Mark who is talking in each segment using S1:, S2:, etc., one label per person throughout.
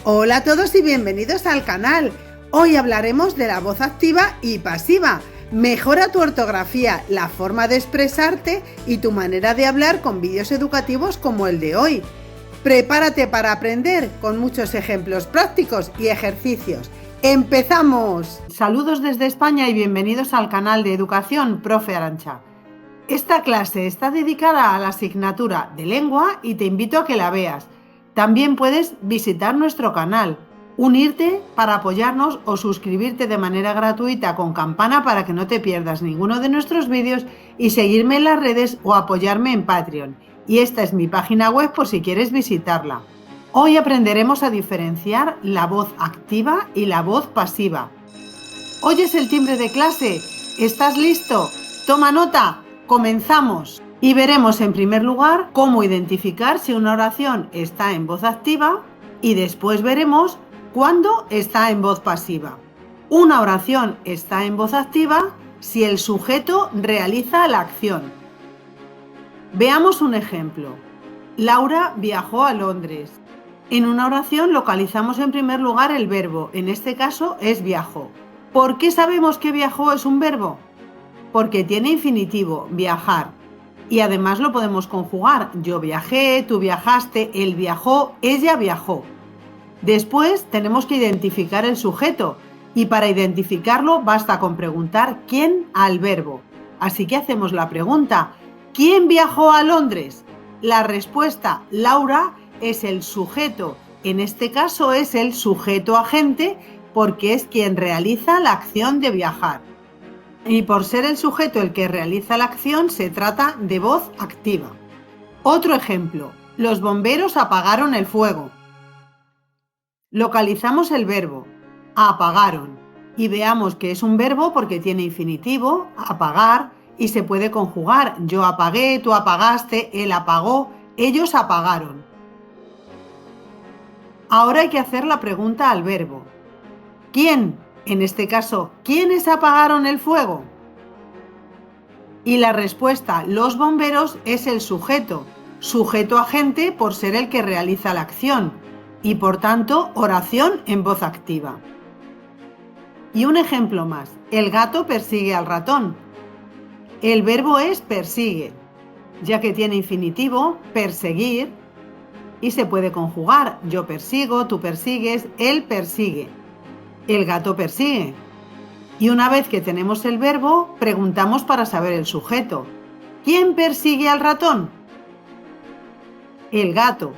S1: Hola a todos y bienvenidos al canal. Hoy hablaremos de la voz activa y pasiva. Mejora tu ortografía, la forma de expresarte y tu manera de hablar con vídeos educativos como el de hoy. Prepárate para aprender con muchos ejemplos prácticos y ejercicios. ¡Empezamos! Saludos desde España y bienvenidos al canal de Educación Profe Arantxa. Esta clase está dedicada a la asignatura de lengua y te invito a que la veas. También puedes visitar nuestro canal, unirte para apoyarnos o suscribirte de manera gratuita con campana para que no te pierdas ninguno de nuestros vídeos y seguirme en las redes o apoyarme en Patreon. Y esta es mi página web por si quieres visitarla. Hoy aprenderemos a diferenciar la voz activa y la voz pasiva. ¿Oyes el timbre de clase? ¿Estás listo? Toma nota. Comenzamos. Y veremos en primer lugar cómo identificar si una oración está en voz activa y después veremos cuándo está en voz pasiva. Una oración está en voz activa si el sujeto realiza la acción. Veamos un ejemplo. Laura viajó a Londres. En una oración localizamos en primer lugar el verbo, en este caso es viajó. ¿Por qué sabemos que viajó es un verbo? Porque tiene infinitivo, viajar. Y además lo podemos conjugar. Yo viajé, tú viajaste, él viajó, ella viajó. Después tenemos que identificar el sujeto y para identificarlo basta con preguntar quién al verbo. Así que hacemos la pregunta: ¿quién viajó a Londres? La respuesta, Laura, es el sujeto. En este caso es el sujeto agente porque es quien realiza la acción de viajar. Y por ser el sujeto el que realiza la acción, se trata de voz activa. Otro ejemplo, los bomberos apagaron el fuego. Localizamos el verbo, apagaron, y veamos que es un verbo porque tiene infinitivo, apagar, y se puede conjugar. Yo apagué, tú apagaste, él apagó, ellos apagaron. Ahora hay que hacer la pregunta al verbo. ¿Quién? En este caso, ¿quiénes apagaron el fuego? Y la respuesta, los bomberos, es el sujeto, sujeto agente por ser el que realiza la acción y por tanto oración en voz activa. Y un ejemplo más, el gato persigue al ratón. El verbo es persigue, ya que tiene infinitivo, perseguir, y se puede conjugar. Yo persigo, tú persigues, él persigue. El gato persigue. Y una vez que tenemos el verbo, preguntamos para saber el sujeto. ¿Quién persigue al ratón? El gato,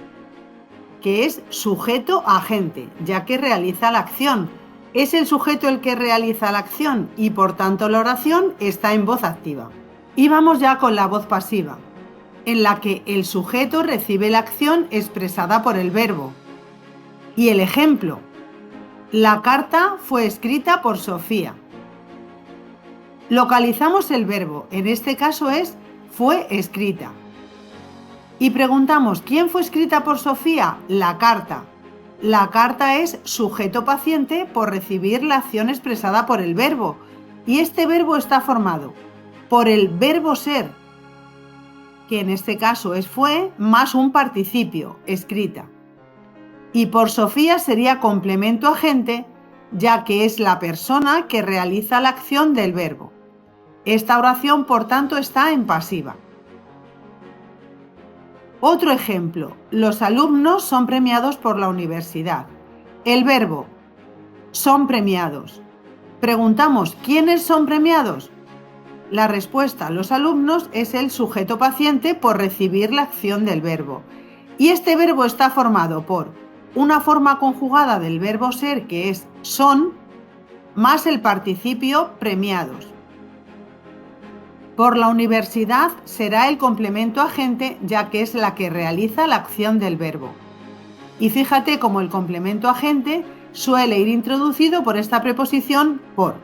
S1: que es sujeto agente, ya que realiza la acción. Es el sujeto el que realiza la acción y por tanto la oración está en voz activa. Y vamos ya con la voz pasiva, en la que el sujeto recibe la acción expresada por el verbo. Y el ejemplo: la carta fue escrita por Sofía. Localizamos el verbo, en este caso es fue escrita. Y preguntamos, ¿quién fue escrita por Sofía? La carta. La carta es sujeto paciente por recibir la acción expresada por el verbo. Y este verbo está formado por el verbo ser, que en este caso es fue, más un participio, escrita. Y por Sofía sería complemento agente, ya que es la persona que realiza la acción del verbo. Esta oración, por tanto, está en pasiva. Otro ejemplo, los alumnos son premiados por la universidad. El verbo, son premiados. Preguntamos, ¿quiénes son premiados? La respuesta, los alumnos, es el sujeto paciente por recibir la acción del verbo. Y este verbo está formado por una forma conjugada del verbo ser, que es son, más el participio premiados. Por la universidad será el complemento agente, ya que es la que realiza la acción del verbo. Y fíjate cómo el complemento agente suele ir introducido por esta preposición por.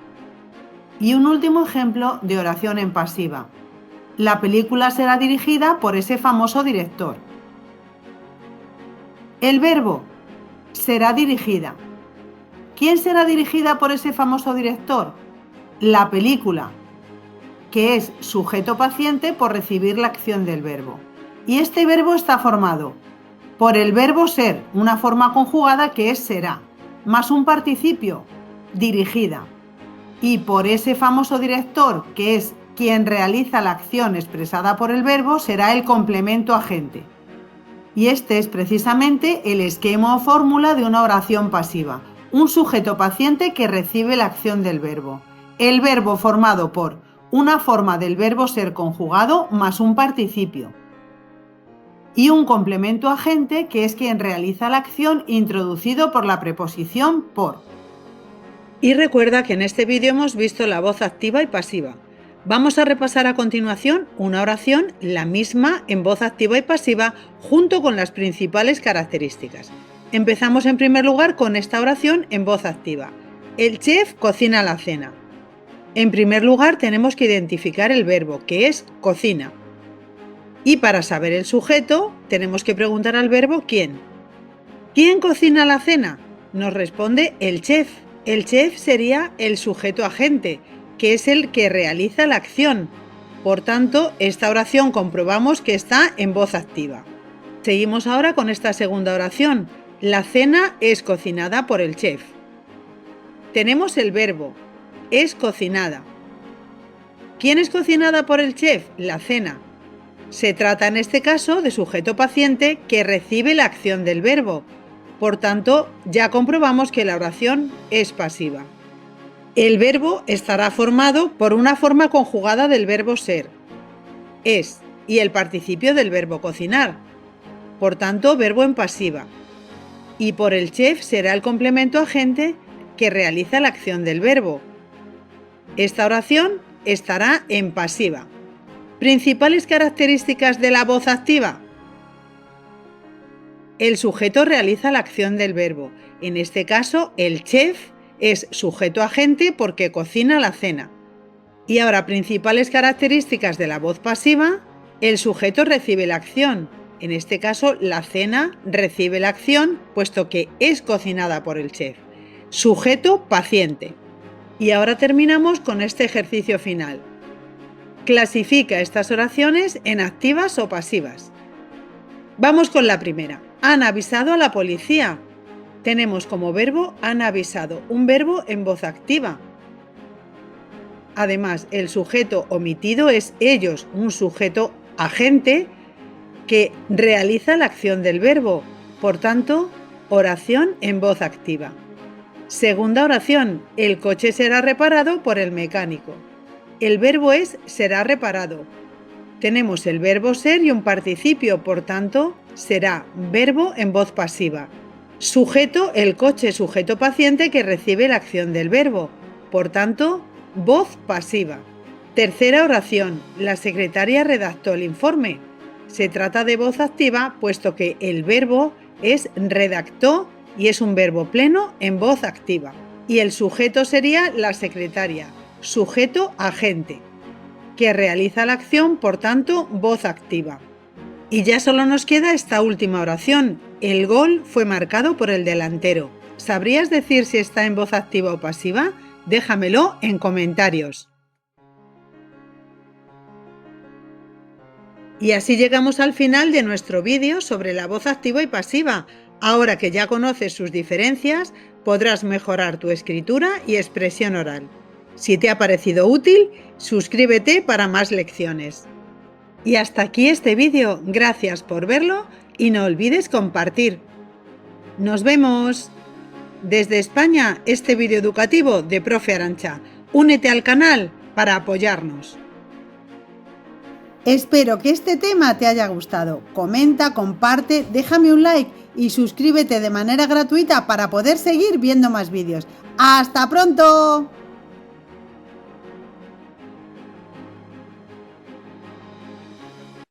S1: Y un último ejemplo de oración en pasiva. La película será dirigida por ese famoso director. El verbo será dirigida. ¿Quién será dirigida por ese famoso director? La película, que es sujeto paciente por recibir la acción del verbo. Y este verbo está formado por el verbo ser, una forma conjugada que es será, más un participio, dirigida, y por ese famoso director, que es quien realiza la acción expresada por el verbo, será el complemento agente. Y este es precisamente el esquema o fórmula de una oración pasiva, un sujeto paciente que recibe la acción del verbo. El verbo formado por una forma del verbo ser conjugado más un participio. Y un complemento agente que es quien realiza la acción introducido por la preposición por. Y recuerda que en este vídeo hemos visto la voz activa y pasiva. Vamos a repasar a continuación una oración, la misma en voz activa y pasiva, junto con las principales características. Empezamos en primer lugar con esta oración en voz activa. El chef cocina la cena. En primer lugar tenemos que identificar el verbo, que es cocina. Y para saber el sujeto, tenemos que preguntar al verbo quién. ¿Quién cocina la cena? Nos responde el chef. El chef sería el sujeto agente, que es el que realiza la acción. Por tanto, esta oración comprobamos que está en voz activa. Seguimos ahora con esta segunda oración. La cena es cocinada por el chef. Tenemos el verbo, es cocinada. ¿Quién es cocinada por el chef? La cena. Se trata en este caso de sujeto paciente que recibe la acción del verbo. Por tanto, ya comprobamos que la oración es pasiva. El verbo estará formado por una forma conjugada del verbo ser, es, y el participio del verbo cocinar. Por tanto, verbo en pasiva. Y por el chef será el complemento agente que realiza la acción del verbo. Esta oración estará en pasiva. Principales características de la voz activa. El sujeto realiza la acción del verbo. En este caso, el chef es sujeto agente porque cocina la cena. Y ahora, principales características de la voz pasiva. El sujeto recibe la acción. En este caso, la cena recibe la acción puesto que es cocinada por el chef. Sujeto paciente. Y ahora terminamos con este ejercicio final. Clasifica estas oraciones en activas o pasivas. Vamos con la primera. Han avisado a la policía. Tenemos como verbo han avisado, un verbo en voz activa. Además, el sujeto omitido es ellos, un sujeto agente que realiza la acción del verbo. Por tanto, oración en voz activa. Segunda oración, el coche será reparado por el mecánico. El verbo es será reparado. Tenemos el verbo ser y un participio, por tanto, será verbo en voz pasiva. Sujeto, el coche, sujeto paciente que recibe la acción del verbo. Por tanto, voz pasiva. Tercera oración, la secretaria redactó el informe. Se trata de voz activa, puesto que el verbo es redactó y es un verbo pleno en voz activa. Y el sujeto sería la secretaria, sujeto agente, que realiza la acción, por tanto, voz activa. Y ya solo nos queda esta última oración. El gol fue marcado por el delantero. ¿Sabrías decir si está en voz activa o pasiva? Déjamelo en comentarios. Y así llegamos al final de nuestro vídeo sobre la voz activa y pasiva. Ahora que ya conoces sus diferencias, podrás mejorar tu escritura y expresión oral. Si te ha parecido útil, suscríbete para más lecciones. Y hasta aquí este vídeo. Gracias por verlo y no olvides compartir. ¡Nos vemos! Desde España, este vídeo educativo de Profe Arantxa. Únete al canal para apoyarnos. Espero que este tema te haya gustado. Comenta, comparte, déjame un like y suscríbete de manera gratuita para poder seguir viendo más vídeos. ¡Hasta pronto!